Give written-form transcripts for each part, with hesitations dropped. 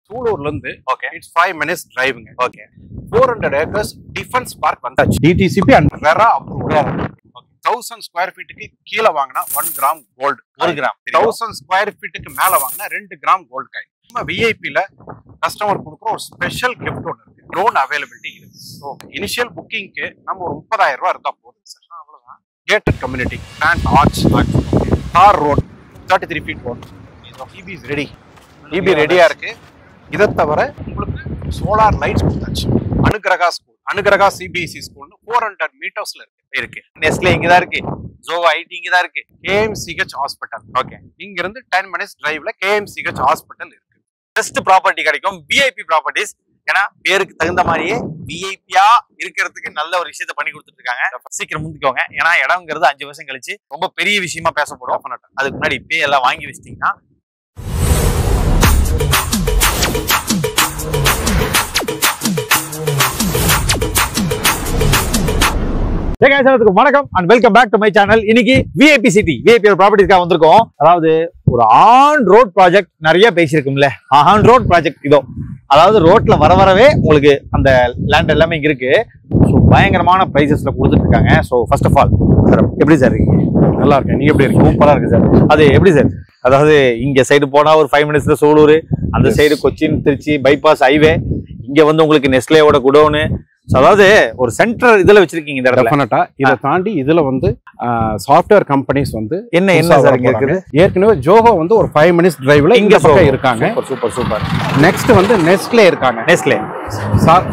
சூலூர்ல இருந்து okay it's 5 minutes driving. Okay 400 acres defence park வந்தாச்சு. DTCP and RERA approved. 1000 square ஃபீட்டுக்கு கீழே வாங்கினா 1 கிராம் கோல்டு. 1 கிராம். 1000 ஸ்கொயர் ஃபீட்டுக்கு மேல வாங்கினா 2 கிராம் கோல்டு காயின். நம்ம விஐபில கஸ்டமர் கொடுக்குற ஒரு ஸ்பெஷல் கிஃப்ட் ஒன்று இருக்கு. ட்ரோன் அவைலபிலிட்டி இருக்கு. இனிஷியல் புக்கிங்க்கு நம்ம ஒரு 30,000 ரூபாய் இருந்தா போதும் சார். அவ்வளவுதான். கேட்டட் கம்யூனிட்டி, கிராண்ட் ஆர்ச், தார் road, 33 feet road. EB is ready. EB ரெடியா இருக்கு. இதை தவிர உங்களுக்கு சோலார் லைட்ஸ் கொடுத்தாச்சு. அனுகிரகா ஸ்கூல், அனுகிரகா சிபிஎஸ்இ ஸ்கூல்னு 400 மீட்டர்ஸ்ல இருக்கு. நெஸ்லே இங்கதான் இருக்கு, ஜோவா ஐடி இங்கதான் இருக்கு, கேஎம்சிஹெச் ஹாஸ்பிட்டல். ஓகே இங்க இருந்து 10 minutes டிரைவ்ல கேஎம்சிஹெச் ஹாஸ்பிட்டல் இருக்கு. பெஸ்ட் ப்ராப்பர்ட்டி கிடைக்கும் விஐபி ப்ராப்பர்ட்டிஸ். ஏன்னா பேருக்கு தகுந்த மாதிரியே விஐபியா இருக்கிறதுக்கு நல்ல ஒரு விஷயத்த பண்ணி கொடுத்துட்டு இருக்காங்க. சீக்கிரம் முந்திக்கோங்க. ஏன்னா இடம்ங்கிறது 5 வருஷம் கழிச்சு ரொம்ப பெரிய விஷயமா பேசப்படும். அதுக்கு முன்னாடி இப்பயே எல்லாம் வாங்கி வச்சிட்டீங்கன்னா வணக்கம் and welcome back to my channel. இன்னைக்கு விஐபி சிட்டி விஐபி ப்ராப்பர்ட்டிஸ்க்காக வந்திருக்கோம். அதாவது ஒரு ஆன் ரோட் ப்ராஜெக்ட் நிறைய பேசியிருக்கும்ல, ஆன் ரோட் ப்ராஜெக்ட் இதோ. அதாவது ரோட்ல வரவே உங்களுக்கு அந்த லேண்ட் எல்லாமே இங்க இருக்கு. ஸோ பயங்கரமான பிரைசஸ்ல கொடுத்துட்டு இருக்காங்க. So first of all sir எப்படி சார் இருக்கீங்க? நல்லா இருக்கேன். நீங்க எப்படி இருக்கு? சூப்பரா இருக்கு சார். அது எப்படி சார்? அதாவது இங்க சைடு போனா ஒரு 5 minutesல சூலூர், அந்த side Cochin Trichy bypass highway, இங்க வந்து உங்களுக்கு நெஸ்லேயோட குடோனு. அதாவது ஒரு சென்டர் இதுல வச்சிருக்கீங்க இந்த இடத்துல. டெஃபினட்டா இதை தாண்டி இதுல வந்து சாஃப்ட்வேர் கம்பெனிஸ் வந்து என்ன சார் இங்க இருக்குது? ஏற்கனவே ஜோஹோ வந்து ஒரு 5 minutes டிரைவ்ல இங்க பக்கம் இருக்காங்க. Super super. நெக்ஸ்ட் வந்து நெஸ்லே இருக்காங்க. Nestle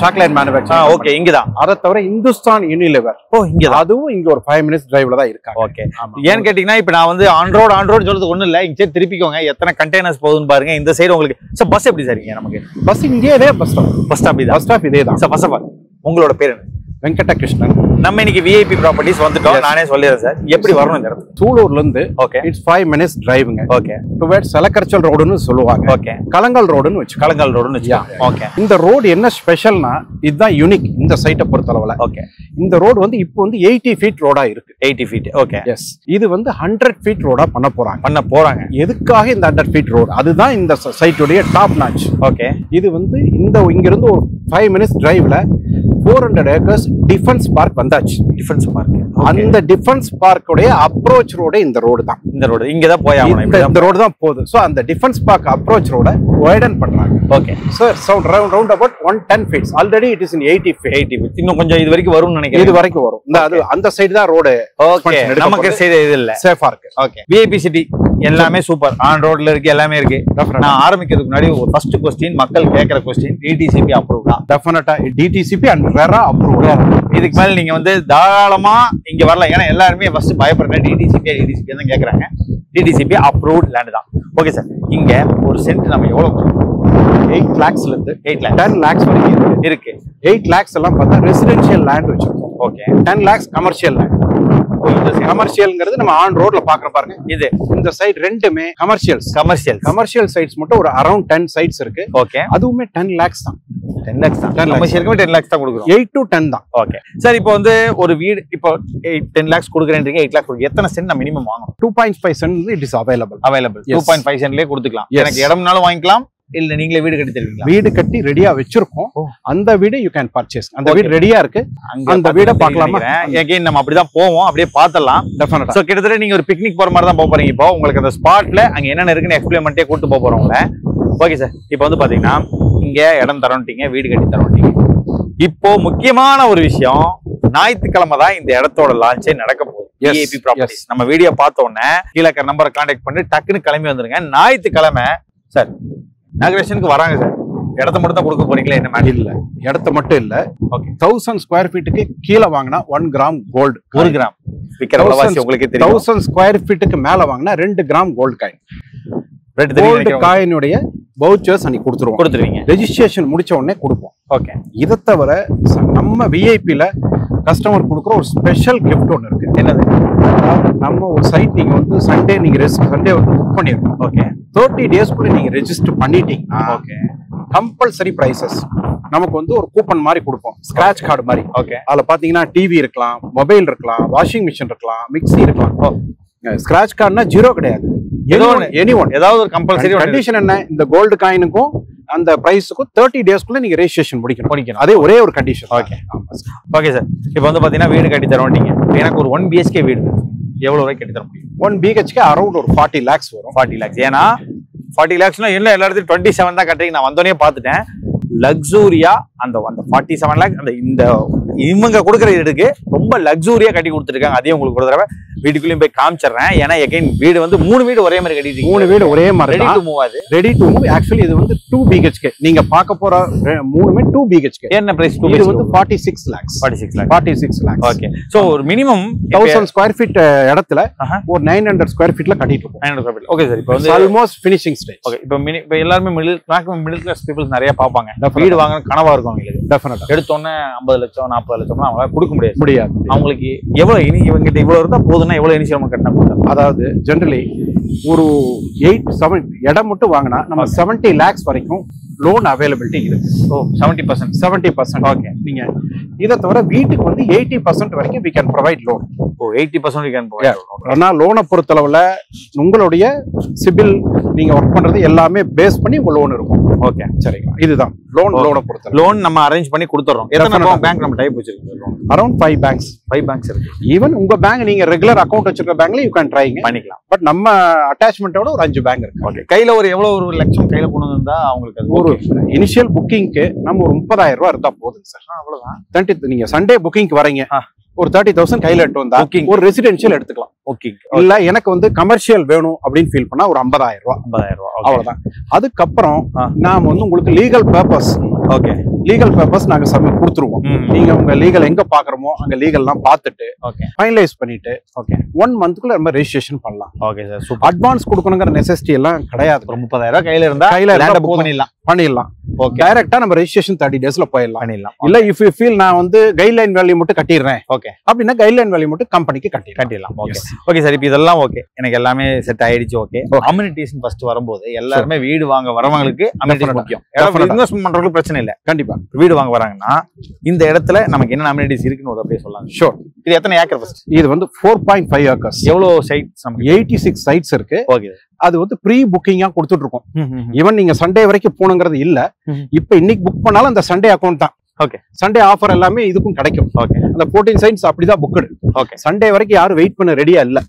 chocolate manufacture. ஓகே இங்கதான். அதை தவிர இந்துஸ்தான் யூனிலிவர். ஓ இங்க அதுவும் இங்க ஒரு 5 minutes டிரைவ்ல தான் இருக்காங்க. ஓகே ஏன்னு கேட்டீங்கன்னா இப்ப நான் வந்து ஆன் ரோட் சொல்றது ஒண்ணும் இல்ல. இங்க திருப்பிக்கோங்க எத்தனை கண்டெய்னர்ஸ் போகுதுன்னு பாருங்க. இந்த சைடு உங்களுக்கு சார் பஸ் எப்படி சார் இங்க நமக்கு? பஸ் இங்கே பஸ் ஸ்டாப் பஸ் ஸ்டாப் இதே தான். ஃபர்ஸ்ட் ஆஃப் ஆல் உங்களோட பேர் என்ன? வெங்கடகிருஷ்ணன். நம்ம இன்னைக்கு விஐபி ப்ராப்பர்ட்டிஸ் வந்துட்டோம். நானே சொல்லிடுறேன் சார் எப்படி வரணும் இந்த இடத்துக்கு. சூலூர்ல இருந்து okay it's 5 minutes driving. Okay towards Selakarichal ரோடுன்னு சொல்லுவாங்க. ஓகே கலங்கல் ரோடுன்னு வச்சு கலங்கல் ரோடுன்னு வச்சு. ஓகே இந்த ரோடு என்ன ஸ்பெஷல்னா இதுதான் யூனிக் இந்த சைட்டை பொறுத்தளவுல. ஓகே இந்த ரோடு வந்து இப்போ வந்து 80 feet ரோடா இருக்கு. 80 feet. Okay yes. இது வந்து 100 feet ரோடா பண்ண போறாங்க. எதுக்காக இந்த 100 feet ரோடு? அதுதான் இந்த சைட்டுடைய டாப் நாச். ஓகே இது வந்து இங்க இருந்து ஒரு 5 minutes டிரைவ்ல 400 acres டிஃபென்ஸ் பார்க் வந்தாச்சு. Defence park. அந்த டிஃபென்ஸ் பார்க்குடைய அப்ரோச் ரோடு இந்த ரோடு தான். இந்த ரோடு இங்க தான் போய் ஆகணும். இந்த ரோடு தான் போகுது. சோ அந்த டிஃபென்ஸ் பார்க் அப்ரோச் ரோட வைடன் பண்றாங்க. Okay sir sound round about 110 feet. Already it is in 80 feet. இன்னும் கொஞ்சம் இது வரைக்கும் வரும்னு நினைக்கிறேன். இது வரைக்கும் வரும். அது அந்த சைடு தான் ரோடு. ஓகே நமக்கு சைடு இது இல்ல. சேஃபா இருக்கு. ஓகே விஐபி சிட்டி எல்லாமே சூப்பர். ஆன் ரோட்ல இருக்கு, எல்லாமே இருக்கு. நான் ஆரம்பிக்கிறதுக்கு முன்னாடி ஒரு ஃபர்ஸ்ட் क्वेश्चन மக்கள் கேக்குற क्वेश्चन டிடிசிபி அப்ரூவ்டா? டெஃபினட்டா டிடிசிபி அண்ட் ரெரா அப்ரூவ்ட். இதுக்கு மேல நீங்க வந்து தாராளமா இங்க வரலாம். ஏன்னா எல்லாருமே ஃபர்ஸ்ட் பயப்படுறாங்க டிடிசிபி தான் கேக்குறாங்க. டிடிசிபி அப்ரூவ்ட் லேண்ட் தான். ஓகே சார் இங்க ஒரு சென்ட் நம்ம எவ்வளவு? 8 lakhsல இருந்து 8 lakhs 10 lakhs வரைக்கும் இருக்கு. 8 lakhs எல்லாம் பார்த்தா ரெசிடென்ஷியல் லேண்ட் வச்சிருக்கோம். Okay 10 lakhs commercial land. கமர்ஷியல்ங்கிறது நம்ம ஆன் ரோட்ல பாக்குற பாருங்க. இது இந்த சைடு ரெண்டுமே கமர்ஷியல் சைட்ஸ் மட்டும் ஒரு அரௌண்ட் 10 sites இருக்கு. ஓகே அதுவுமே 10 lakhs தான். 10 lakhs தான். கமர்ஷியலுக்கு 10 lakhs தான் கொடுக்குறோம். 8 to 10 தான். ஓகே சார் இப்போ வந்து ஒரு வீடு இப்போ 10 lakhs கொடுக்குறேன்றீங்க. 8 lakhs கொடுக்கு எத்தனை சென்ட் நான் மினிமம் வாங்கணும்? 2.5 cents இட் இஸ் அவைலபிள். 2.5 சென்ட்லயே கொடுத்துக்கலாம். எனக்கு இடம்னாலும் வாங்கிக்கலாம், இல்ல நீங்களே வீடு கட்டி தருவீங்களா? வீடு கட்டி ரெடியா வச்சிருக்கோம். அந்த வீடு யூ கேன் பர்ச்சேஸ். அந்த வீடு ரெடியா இருக்கு. அந்த வீட பார்க்கலாமா? அகைன் நம்ம அப்படிதான் போவோம், அப்படியே பார்த்தலாம். டெஃபினட்டா. சோ கிட்டத்தட்ட நீங்க ஒரு பிக்னிக் போற மாதிரி தான் போக போறீங்க. இப்போ உங்களுக்கு அந்த ஸ்பாட்ல அங்க என்னென்ன இருக்குன்னு எக்ஸ்பிளைன் பண்ணிட்டே கூட்டு போக போறோம் உங்களை. ஓகே சார் இப்போ வந்து பாத்தீங்கன்னா இங்க இடம் தரவன்ட்டீங்க, வீடு கட்டி தரவன்ட்டீங்க. இப்போ முக்கியமான ஒரு விஷயம், ஞாயிற்றுக்கிழமை தான் இந்த இடத்தோட லான்ச்சே நடக்க போகுது. விஐபி ப்ராப்பர்ட்டிஸ் நம்ம வீடியோ பார்த்த உடனே கீழே நம்பரை கான்டாக்ட் பண்ணி டக்குன்னு கிளம்பி வந்துருங்க. ஞாயிற்றுக்கிழமை சார் இனாகிரேஷனுக்கு வராங்க சார். இடத்த மட்டும் தான் கொடுக்க போறீங்களா? என்ன மாதிரி இல்ல, இடத்த மட்டும் இல்ல. ஓகே 1000 ஸ்கொயர் ஃபீட்டுக்கு கீழே வாங்கினா 1 கிராம் கோல்டு. 1 கிராம் விக்கிற விலைவாசி உங்களுக்கு தெரியும். 1000 ஸ்கொயர் ஃபீட்டுக்கு மேல வாங்கினா 2 கிராம் கோல்டு காயின். கோல்டு காயினுடைய வவுச்சர்ஸ் அன்னைக்கு கொடுத்துருவீங்க. ரெஜிஸ்ட்ரேஷன் முடிச்ச உடனே கொடுப்போம். ஓகே இதை தவிர நம்ம விஐபில கஸ்டமர் கொடுக்குற ஒரு ஸ்பெஷல் கிஃப்ட் ஒன்று இருக்கு. என்னது? நம்ம ஒரு சைட் நீங்க வந்து சண்டே வந்து புக் பண்ணிருக்கோம். ஓகே 30 daysக்குள்ள நீங்க ரெஜிஸ்டர் பண்ணிட்டீங்கன்னா ஓகே கம்பல்சரி பிரைசஸ் நமக்கு வந்து ஒரு கூப்பன் மாதிரி கொடுப்போம். ஸ்கிராட்ச் கார்டு மாதிரி. ஓகே அதுல பாத்தீங்கன்னா டிவி இருக்கலாம், மொபைல் இருக்கலாம், வாஷிங் மிஷின் இருக்கலாம், மிக்ஸி இருக்கலாம். ஸ்கிராட்ச் கார்டுனா ஜீரோ கிடையாது. ஏதாவது ஒரு கம்பல்சரி கண்டிஷன் என்ன? இந்த கோல்டு காயினுக்கும் அந்த பிரைஸுக்கும் 30 டேஸ்க்குள்ள நீங்க ரெஜிஸ்ட்ரேஷன் முடிக்கணும். அதே ஒரே ஒரு கண்டிஷன். Okay okay sir. இப்போ வந்து பாத்தீங்கன்னா வீடு கட்டி தரோட்டீங்க. எனக்கு ஒரு 1 BHK வீடு எவ்வளவு ரூபாய் கட்டி தர முடியும்? 1 BHK அரௌண்ட் ஒரு 40 lakhs வரும். 40 lakhs. ஏன்னா 40 lakhsனா என்ன எல்லா இடத்துலயும் 27 தான் கட்டுறீங்க. நான் வந்தோடனே பார்த்துட்டேன். லக்ஸூரியா அந்த 47 lakhs அந்த இந்த இவங்க கொடுக்குற வீடுக்கு ரொம்ப லக்ஸூரியா கட்டி கொடுத்துருக்காங்க. அதையும் உங்களுக்கு ஒரு தடவை வீட்டுக்குள்ளேயும் போய் காமிச்சிடுறேன். ஏன்னா எகைன் வீடு வந்து 3 வீடு ஒரே மாதிரி கட்டிட்டு 3 வீடு ஒரே மாதிரி ரெடி டு மூவ். அது ரெடி டு மூவ். ஆக்சுவலி இது வந்து 2 BHK. நீங்க பார்க்க போற 3மே 2 BHK. என்ன பிரைஸ்? இது வந்து 46 lakhs. 46 lakhs. ஓகே. சோ ஒரு மினிமம் 1000 ஸ்கொயர் ஃபீட் இடத்துல ஒரு 900 ஸ்கொயர் ஃபீட்ல கட்டிட்டு இருக்கோம். 900 ஸ்கொயர் ஃபீட். Okay sir. இப்போ வந்து ஆல்மோஸ்ட் ஃபினிஷிங் ஸ்டேஜ். ஓகே. இப்போ எல்லாரும் மிடில் கிளாஸ் பீப்புள்ஸ் நிறைய பாப்பாங்க. வீடு வாங்க கனவா இருக்கும் அவங்களுக்கு. டெஃபினட்டா எடுத்தோன்னே 50 லட்சம் 40 லட்சம்னா அவங்களால கொடுக்க முடியாது. அவங்களுக்கு எவ்வளவு இவங்கிட்ட இவ்வளவு இருந்தா போதுன்னா எவ்வளவு இனிஷியல் அமௌண்ட் கட்டினா போதும்? அதாவது ஜெனரலி ஒரு 8-7 இடம் மட்டும் வாங்கினா நம்ம 70 lakhs வரைக்கும் லோன் அவைலபிலிட்டி இருக்கு. ஓ 70%. ஓகே. நீங்க இதை தவிர வீட்டுக்கு வந்து 80% வரைக்கும் we can provide loan. O 80% we can provide. ஆனா லோனை பொறுத்தளவுல உங்களுடைய சிபில் நீங்க ஒர்க் பண்றது எல்லாமே பேஸ் பண்ணி உங்க லோன் இருக்கும். ஓகே சரிங்களா? இதுதான் லோனை பொறுத்தளவு. லோன் நம்ம அரேஞ்ச் பண்ணி கொடுத்துறோம். எத்தனை பேங்க் நம்ம டைப் வச்சிருக்கோம்? Around 5 banks. 5 banks இருக்கு. ஈவன் உங்க பேங்க் நீங்க ரெகுலர் அக்கௌண்ட் வச்சிருக்க பேங்க்ல யூ கேன் ட்ரைங்க பண்ணிக்கலாம். பட் நம்ம அட்டாச்மெண்டோட ஒரு 5 பேங்க் இருக்கு. ஓகே. கையில ஒரு எவ்வளவு ஒரு லட்சம் கையில கொண்டு வந்தா அவங்களுக்கு அது ஒரு இனிஷியல் புக்கிங்க்கு நம்ம ஒரு 30,000 ரூபாய் இருந்தா போதும் சார். அவ்வளவுதான். நீங்க சண்டே புக்கிங்க்கு வரீங்க, ஒரு 30,000 கையில எடுத்து வந்தா ஒரு ரெசிடென்ஷியல் எடுத்துக்கலாம். ஓகே. இல்ல எனக்கு வந்து கமர்ஷியல் வேணும் அப்படின்னு ஃபீல் பண்ணா ஒரு 50,000 ரூபாய். அவ்வளவுதான். அதுக்கப்புறம் நாம வந்து உங்களுக்கு லீகல் பர்பஸ் நாங்க சப்மிட் கொடுத்துருவோம். நீங்க உங்க லீகல் எங்க பாக்குறோமோ அங்க லீகல்லாம் பார்த்துட்டு ஃபைனலைஸ் பண்ணிட்டு 1 மந்த்க்குள்ள நம்ம ரெஜிஸ்ட்ரேஷன் பண்ணலாம். Okay sir. சூப்பர். அட்வான்ஸ் கொடுக்கணுங்கிற நெசசிட்டி எல்லாம் கிடையாது. 30,000 ரூபாய் கையில இருந்தா பண்ணிடலாம். ஓகே. டைரக்டா நம்ம ரெஜிஸ்ட்ரேஷன் 30 டேஸ்ல பண்ணிடலாம். இல்ல இஃப் யூ ஃபீல் நான் வந்து கைட்லைன் வேல்யூ மட்டும் கட்டிடுறேன் ஓகே அப்படின்னா கைட்லைன் வேல்யூ மட்டும் கம்பெனிக்கு கட்டிடலாம். Okay okay sir. இப்போ இதெல்லாம் ஓகே, எனக்கு எல்லாமே செட் ஆயிடுச்சு. ஓகே. அம்யூனிட்டிஸ் ஃபர்ஸ்ட் வரும்போது எல்லாருமே வீடு வாங்க வரவங்களுக்கு அம்யூனிட்டிஸ் முக்கியம். இன்வெஸ்ட்மென்ட் பண்றதுக்கு பிரச்சனை இல்ல. கண்டிப்பா வீடு வாங்க வராங்கன்னா இந்த இடத்துல நமக்கு என்ன அம்யூனிட்டிஸ் இருக்குன்னு ஒரு அப்படியே சொல்லலாம். ஷூர். இது எத்தனை ஏக்கர்? ஃபர்ஸ்ட் இது வந்து 4.5 acres. எவ்வளவு சைட்ஸ்? நமக்கு 86 sites இருக்கு. ஓகே. அது வந்து ப்ரீ புக்கிங்கா கொடுத்துட்டு இருக்கோம். ஈவன் நீங்க சண்டே வரைக்கும் போணுங்கிறது இல்ல. இப்ப இன்னைக்கு புக் பண்ணாலும் அந்த சண்டே அக்கௌண்ட் தான். ஓகே. சண்டே ஆஃபர் எல்லாமே இதுக்கும் கிடைக்கும். ஓகே. அந்த 14 sites அப்படிதான் புக்டு. ஓகே. சண்டே வரைக்கும் யாரும் வெயிட் பண்ண ரெடியா இல்ல.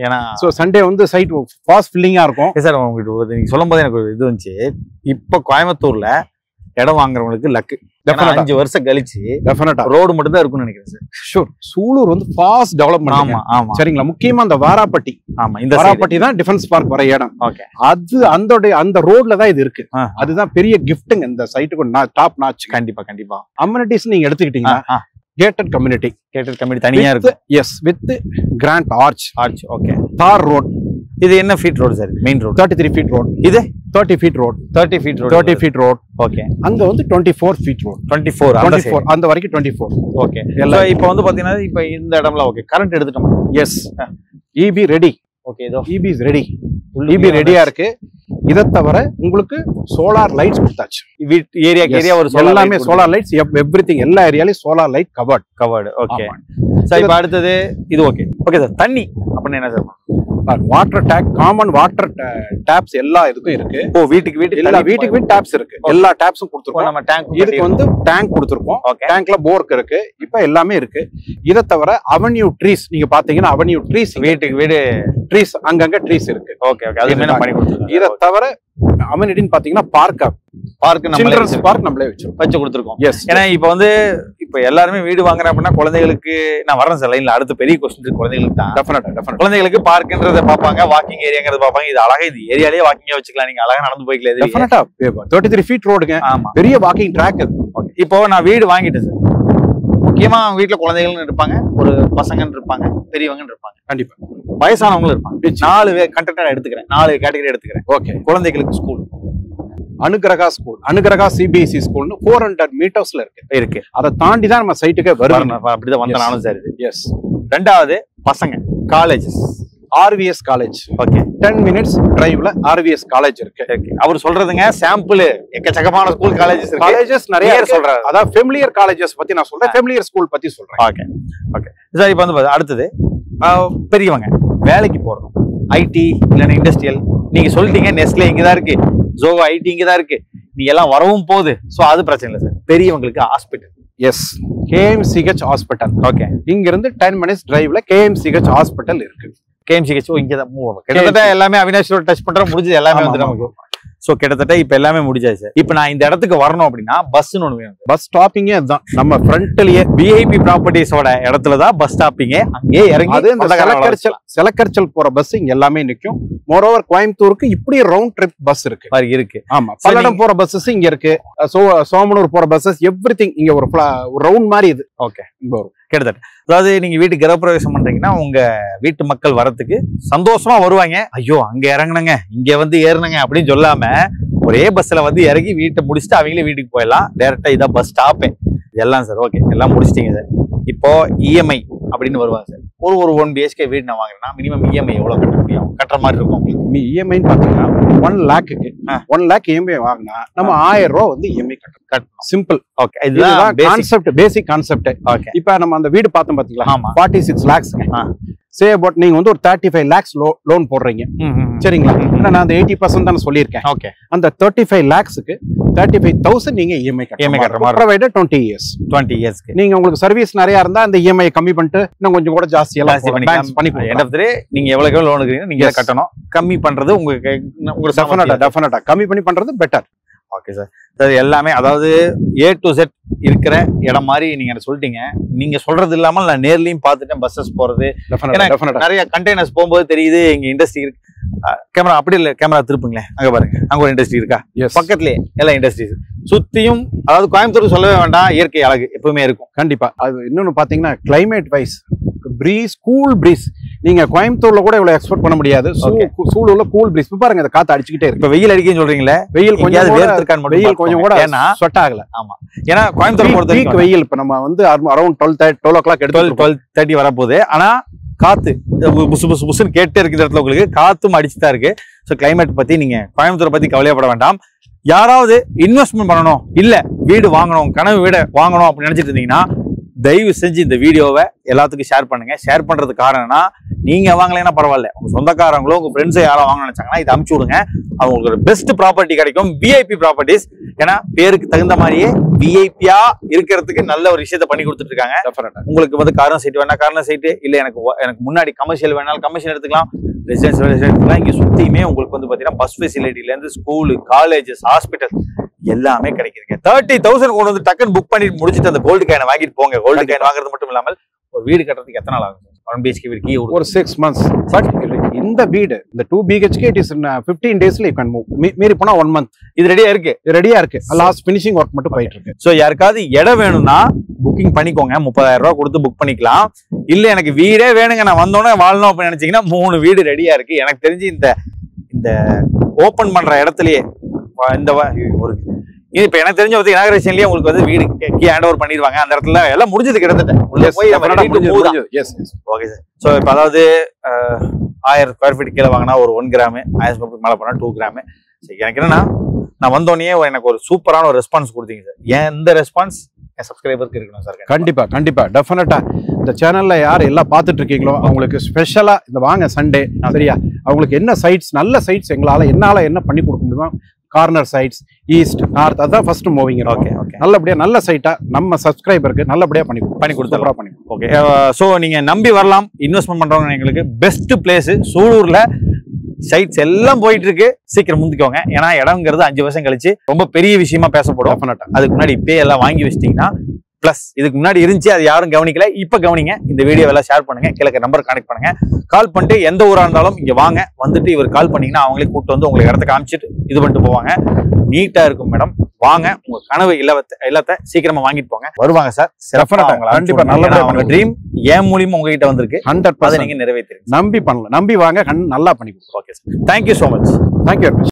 ஏன்னா சோ சண்டே வந்து சைட் ஃபாஸ்ட் ஃபில்லிங்கா இருக்கும். சார் உங்களுக்கு நீங்க சொல்லும் போது எனக்கு ஒரு இது வந்துச்சு. இப்ப கோயம்புத்தூர்ல இடம் வாங்குறவங்களுக்கு லக்கு. 5 வருஷம் கழிச்சு ரோடு மட்டும் தான் இருக்கும்னு நினைக்கிறேன் சார். ஷூர். சூலூர் வந்து ஃபாஸ்ட் டெவலப்மெண்ட். ஆமா சரிங்களா? முக்கியமா அந்த வாராப்பட்டி. இந்த வாராப்பட்டி தான் டிஃபென்ஸ் பார்க் வர இடம். ஓகே. அது அந்த ரோட்ல தான் இது இருக்கு. அதுதான் பெரிய கிஃப்ட்ங்க இந்த சைட்டுக்கு. Top notch. கண்டிப்பா. அம்யூனிட்டிஸ் நீங்க எடுத்துக்கிட்டீங்கன்னா கேட்டட் கம்யூனிட்டி தனியா இருக்கு. Yes with grand arch. Okay. Tar road. இது என்ன feet road sir? Main road 33 feet road. இது 30 feet road. 30 feet road. Okay. அங்க வந்து 24 feet ரோட். 24 அந்த வரைக்கும் 24. ஓகே. இப்போ வந்து பாத்தீங்கன்னா இப்போ இந்த இடம்ல ஓகே கரண்ட் எடுத்துட்டோம். எஸ். EB ready. ஓகே. இதோ இபி இஸ் ரெடி. இபி ரெடியா இருக்கு. இத தவிர உங்களுக்கு சோலார் லைட்ஸ் கொடுத்தாச்சு. ஏரியா ஒரு எல்லாமே சோலார் லைட்ஸ். எவ்ரிதிங் எல்லா ஏரியாலயும் solar light covered. Okay sir. இப்போ அடுத்தது இது ஓகே. Okay sir. தண்ணி அப்படின்னு என்ன sir? Water tap, common water taps எல்லா இதுக்கும் இருக்கு. ஓ வீட்டுக்கு எல்லா வீட்டுக்கு டேப்ஸ் இருக்கு. எல்லா டேப்ஸும் கொடுத்துருக்கோம். நம்ம டேங்க் இதுக்கு வந்து டேங்க் கொடுத்துருக்கோம். டேங்க்ல போர்க் இருக்கு. இப்ப எல்லாமே இருக்கு. இத தவிர அவென்யூ ட்ரீஸ் நீங்க பாத்தீங்கன்னா அவென்யூ ட்ரீஸ் வீட்டுக்கு ட்ரீஸ் அங்கங்க ட்ரீஸ் இருக்கு. Okay okay. அது என்ன பண்ணி கொடுத்துருக்கோம். இத தவிர அமெனிட்டின்னு பாத்தீங்கன்னா பார்க் நம்மளே வச்சு கொடுத்துருக்கோம். ஏன்னா இப்ப எல்லாருமே வீடு வாங்குறேன் அப்படின்னா குழந்தைகளுக்கு நான் வரேன் சார் லைன்ல. அடுத்து பெரிய கொஸ்டின் குழந்தைகளுக்கு தான். குழந்தைகளுக்கு பார்க்ன்றத பாப்பாங்க, வாக்கிங் ஏரியாங்கிறத பாப்பாங்க. இது அழகா இது ஏரியாலேயே வாக்கிங்கா வச்சுக்கலாம். நீங்க அழகா நடந்து போய்க்கலாம். 33 feet ரோடுங்க. பெரிய வாக்கிங் ட்ராக். இப்போ நான் வீடு வாங்கிட்டேன் சார். முக்கியமா வீட்டுல குழந்தைகள் இருப்பாங்க, ஒரு பசங்க இருப்பாங்க, பெரியவங்க இருப்பாங்க, கண்டிப்பா வயசானவங்களும் இருப்பாங்க. 4 கண்டென்ட் எடுத்துக்கிறேன். 4 கேட்டகரி எடுத்துக்கிறேன். ஓகே. குழந்தைகளுக்கு school Anugraha school, Anugraha CBSE ஸ்கூல்னு 400 மீட்டர்ஸ்ல இருக்கு. அதை தாண்டி தான் நம்ம சைட்டுக்கே வருவோம். அப்படிதான் வந்தாலும் சரி. எஸ். ரெண்டாவது பசங்க colleges. RVS college. Okay. 10 minutes டிரைவ்ல RVS college இருக்கு. அவர் சொல்றதுங்க சாம்பிள். எக்கச்சக்கமான ஸ்கூல் காலேஜஸ் நிறைய சொல்றாரு. அதான் ஃபெமிலியர் காலேஜஸ் பத்தி நான் சொல்றேன். ஃபெமிலியர் ஸ்கூல் பத்தி சொல்றேன். Okay okay sir. இப்போ வந்து அடுத்தது பெரியவங்க வேலைக்கு போறோம். IT இல்லைன்னா இண்டஸ்ட்ரியல். நீங்க சொல்லிட்டீங்க நெஸ்லே இங்கதான் இருக்கு, ஜோவா IT இங்கதான் இருக்கு. நீ எல்லாம் வரவும் போகுது. ஸோ அது பிரச்சனை இல்லை சார். பெரியவங்களுக்கு hospital. Yes, KMCH hospital. Okay, இங்க இருந்து 10 minutes டிரைவ்ல KMCH ஹாஸ்பிட்டல் இருக்கு. KMCH இங்கதான் மூவ். கிட்டத்தட்ட எல்லாமே அவினாஷ் ரோட் டச் பண்ற முடிஞ்சது எல்லாமே வந்து நமக்கு. சோ கிட்டத்தட்ட இப்ப எல்லாமே முடிஞ்சாச்சு. இப்ப நான் இந்த இடத்துக்கு வரணும் அப்படின்னா பஸ்ன்னு ஒண்ணு வேணும். பஸ் ஸ்டாப்பிங்கே அதுதான், நம்ம ஃப்ரண்ட்லயே VIP ப்ராப்பர்ட்டிஸோட இடத்துலதான் பஸ் ஸ்டாப்பிங்கே. அங்கே இறங்கி அது இந்த செலக்கரிச்சல் போற பஸ் இங்க எல்லாமே நிக்கும். மோரோவர் கோயம்புத்தூருக்கு இப்படி ரவுண்ட் ட்ரிப் பஸ் இருக்கு. இருக்கு. ஆமா, பல்லடம் போற பஸ்ஸஸ் இங்க இருக்கு. சோமனூர் போற பஸ்ஸஸ் எவ்ரிதிங் இங்க ஒரு ரவுண்ட் மாதிரி இது. ஓகே, இங்க வரும் கிட்டத்தட்ட. அதாவது நீங்க வீட்டுக்கு கிரகப்பிரவேசம் பண்றீங்கன்னா உங்க வீட்டு மக்கள் வரத்துக்கு சந்தோஷமா வருவாங்க. ஐயோ அங்க இறங்குனங்க, இங்க வந்து ஏறுனங்க அப்படின்னு சொல்லாம ஒரே பஸ்ல வந்து இறங்கி வீட்டை முடிச்சுட்டு அவங்களே வீட்டுக்கு போயிடலாம். டைரக்டா இதான் பஸ் ஸ்டாப்பே இதெல்லாம் சார். ஓகே, எல்லாம் முடிச்சிட்டீங்க சார். இப்போ EMI அப்படின்னு வருவாங்க சார். ஒரு 1 BHK வீடு நான் வாங்கினா மினிமம் EMI எவ்வளவு கட்ட முடியும், கட்டுற மாதிரி இருக்கும் உங்களுக்கு? EMI பாத்தீங்கன்னா 1 lakhக்கு 1 lakh EMI வாங்கினா நம்ம 1000 ரூபாய் வந்து EMI கட்டணும். சிம்பிள். ஓகே, இதுதான் கான்செப்ட், பேசிக் கான்செப்ட். ஓகே, இப்போ நம்ம அந்த வீடு பார்த்தோம் பாத்தீங்களா, ஆமா, 46 lakhs. சே அபவுட் நீங்க வந்து ஒரு 35 lakhs லோன் போடுறீங்க சரிங்களா? நான் அந்த 80% தான் சொல்லியிருக்கேன். ஓகே, அந்த 35 lakhsக்கு 35,000 நீங்க EMI கட்டணும். Provided 20 years. 20 yearsக்கு நீங்க உங்களுக்கு சர்வீஸ் நிறைய இருந்தா அந்த EMI கம்மி பண்ணிட்டு இன்னும் கொஞ்சம் கூட ஜாஸ்தி பண்ணி எண்ட் ஆஃப் தி டே நீங்க எவ்வளவு லோன் எடுக்கிறீங்க நீங்க கட்டணும். கம்மி பண்றது உங்களுக்கு டெஃபினட்டா கம்மி பண்ணி பண்றது பெட்டர். Okay sir. சார் எல்லாமே அதாவது A to Z இருக்கிற இடம் மாதிரி நீங்க சொல்லிட்டீங்க. நீங்க சொல்றது இல்லாமல் நான் நேர்லயும் பார்த்துட்டேன் பஸ்ஸஸ் போறது. நிறைய கண்டெய்னர்ஸ் போகும்போது தெரியுது இங்க இண்டஸ்ட்ரி இருக்கு. கேமரா அப்படி இல்லை, கேமரா திருப்புங்களேன், அங்க பாருங்க, அங்க ஒரு இண்டஸ்ட்ரி இருக்கா, பக்கத்துலயே எல்லா இண்டஸ்ட்ரீஸ் சுத்தியும். அதாவது கோயம்புத்தூர் சொல்லவே வேண்டாம், இயற்கை அழகு எப்பவுமே இருக்கும். கண்டிப்பா. அது இன்னொன்னு பாத்தீங்கன்னா climate wise breeze, cool breeze. நீங்க கோயம்புத்தூர்ல கூட இவ்வளவு எக்ஸ்பெக்ட் பண்ண முடியாது. சூலூர்ல கூல் பிரீஸ் பாருங்க, இந்த காத்து அடிச்சுக்கிட்டே இருக்கு. இப்ப வெயில் அடிக்குன்னு சொல்றீங்களே, வெயில் கொஞ்சம் கொஞ்சம் கூட ஸ்வெட் ஆகல. ஆமா, ஏன்னா கோயம்புத்தூர் பொறுத்த வெயில் இப்ப நம்ம வந்து அரௌண்ட் 12 o'clock 12:30 வரப்போகுது. ஆனா காத்து புசு புசு புசுன்னு கேட்டே இருக்கிற இடத்துல உங்களுக்கு காத்தும் அடிச்சுதான் இருக்கு. ஸோ கிளைமேட் பத்தி நீங்க கோயம்புத்தூரை பத்தி கவலையப்பட வேண்டாம். யாராவது இன்வெஸ்ட்மெண்ட் பண்ணணும், இல்ல வீடு வாங்கணும், கனவு வீடு வாங்கணும் அப்படின்னு நினைச்சிட்டு இருந்தீங்கன்னா தயவு செஞ்சு இந்த வீடியோவை எல்லாத்துக்கும் ஷேர் பண்ணுங்க. ஷேர் பண்றது காரணம்னா நீங்க வாங்கலைன்னா பரவாயில்ல, உங்க சொந்தக்காரங்களோ உங்க ஃப்ரெண்ட்ஸோ யாரோ வாங்க நினைச்சாங்கன்னா இதை அமுச்சு விடுங்க. அவங்களுக்கு ஒரு பெஸ்ட் ப்ராப்பர்ட்டி கிடைக்கும். VIP properties. ஏன்னா பேருக்கு தகுந்த மாதிரியே விஐபியா இருக்கிறதுக்கு நல்ல ஒரு விஷயத்த பண்ணி கொடுத்துட்டு இருக்காங்க. உங்களுக்கு வந்து கார்னர் சைட் வேணா கார்னர் சைட்டு, இல்ல எனக்கு முன்னாடி கமர்ஷியல் வேணாலும் கமர்ஷியல் எடுத்துக்கலாம், ரெசிடென்ஷியல் எடுத்துக்கலாம். இங்க சுத்தியுமே உங்களுக்கு வந்து பாத்தீங்கன்னா பஸ் ஃபெசிலிட்டில இருந்து ஸ்கூலு, காலேஜஸ், ஹாஸ்பிட்டல் எல்லாமே கிடைக்குதுங்க. 30,000 கொண்டு வந்து டக்குன்னு புக் பண்ணி முடிச்சுட்டு அந்த கோல்டு காயினை வாங்கிட்டு போங்க. கோல்டு காயின் வாங்குறது மட்டும் இல்லாமல் ஒரு வீடு கட்டுறதுக்கு எத்தனை நாள் ஆகும்? 1 BHK வீடு கீ ஒரு 6 months. பட் இந்த வீடு இந்த 2 BHK இட் இஸ் 15 daysல யூ கேன் மூவ். மீறி போனா 1 month. இது ரெடியா இருக்கு. லாஸ்ட் ஃபினிஷிங் ஒர்க் மட்டும் போயிட்டு இருக்கு. சோ யாருக்காவது இடம் வேணும்னா புக்கிங் பண்ணிக்கோங்க. 30,000 ரூபாய் கொடுத்து புக் பண்ணிக்கலாம். இல்ல எனக்கு வீடே வேணுங்க, நான் வந்தோடனே வாழணும் அப்படின்னு நினைச்சீங்கன்னா 3 வீடு ரெடியா இருக்கு. எனக்கு தெரிஞ்சு இந்த ஓபன் பண்ற இடத்துலயே இந்த ஒரு இப்ப எனக்கு தெரிஞ்ச வந்து இனாகரேஷன்லயே உங்களுக்கு வந்து வீடு கீ ஹேண்ட் ஓவர் பண்ணிடுவாங்க. அந்த இடத்துல எல்லாம் முடிஞ்சது கிட்டத்தட்ட. Okay sir. ஸோ இப்போ அதாவது 1000 ஸ்கொயர் ஃபீட் கீழே வாங்கினா ஒரு 1 கிராம், 1000 ஸ்கொயர் ஃபீட் மேலே போனால் 2 கிராம். சரி, எனக்கு என்னன்னா நான் வந்தோடனே எனக்கு ஒரு சூப்பரான ஒரு ரெஸ்பான்ஸ் கொடுத்தீங்க சார். ஏன் இந்த ரெஸ்பான்ஸ் என் சப்ஸ்கிரைபருக்கு இருக்கணும் சார். கண்டிப்பா டெஃபினட்டா. இந்த சேனல்ல யார் எல்லாம் பார்த்துட்டு இருக்கீங்களோ அவங்களுக்கு ஸ்பெஷலா இந்த வாங்க சண்டே சரியா, அவங்களுக்கு என்ன சைட்ஸ், நல்ல சைட்ஸ் என்னால என்ன பண்ணி கொடுக்க முடியுமோ, கார்னர் சைட்ஸ், ஈஸ்ட், நார்த், அதான் ஃபர்ஸ்ட் மூவிங். ஓகே, நல்லபடியா நல்ல சைட்டா நம்ம சப்ஸ்கிரைபருக்கு நல்லபடியா பண்ணி கொடுத்துறோம். ஓகே, ஸோ நீங்க நம்பி வரலாம். இன்வெஸ்ட்மெண்ட் பண்றவங்க எங்களுக்கு பெஸ்ட் பிளேஸ் சூலூர்ல. சைட்ஸ் எல்லாம் போயிட்டு இருக்கு, சீக்கிரம் முந்திக்கோங்க. ஏன்னா இடம்ங்கிறது 5 வருஷம் கழிச்சு ரொம்ப பெரிய விஷயமா பேசப்படும். அதுக்கு முன்னாடி இப்பே எல்லாம் வாங்கி வச்சிட்டீங்கன்னா பிளஸ் இதுக்கு முன்னாடி இருந்துச்சு, அது யாரும் கவனிக்கல, இப்ப கவனிங்க. இந்த வீடியோ எல்லாம் ஷேர் பண்ணுங்க, கீழே நம்பர் கனெக்ட் பண்ணுங்க. கால் பண்ணிட்டு எந்த ஊரா இருந்தாலும் இங்க வாங்க, வந்துட்டு இவர் கால் பண்ணீங்கன்னா அவங்களே கூப்பிட்டு வந்து உங்களுக்கு இடத்த காமிச்சிட்டு இது பண்ணிட்டு போவாங்க. நீட்டா இருக்கும் மேடம். வாங்க, உங்க கனவு இல்லத்தை சீக்கிரமா வாங்கிட்டு போங்க. வருவாங்க சார். கண்டிப்பா நல்ல உங்க ட்ரீம் ஏன் மூலியமா உங்ககிட்ட வந்திருக்கு. 100% நீங்க நிறைவேற்றிருங்க. நம்பி வாங்க, நல்லா பண்ணி கொடுங்க. Okay sir, thank you so much. Thank you.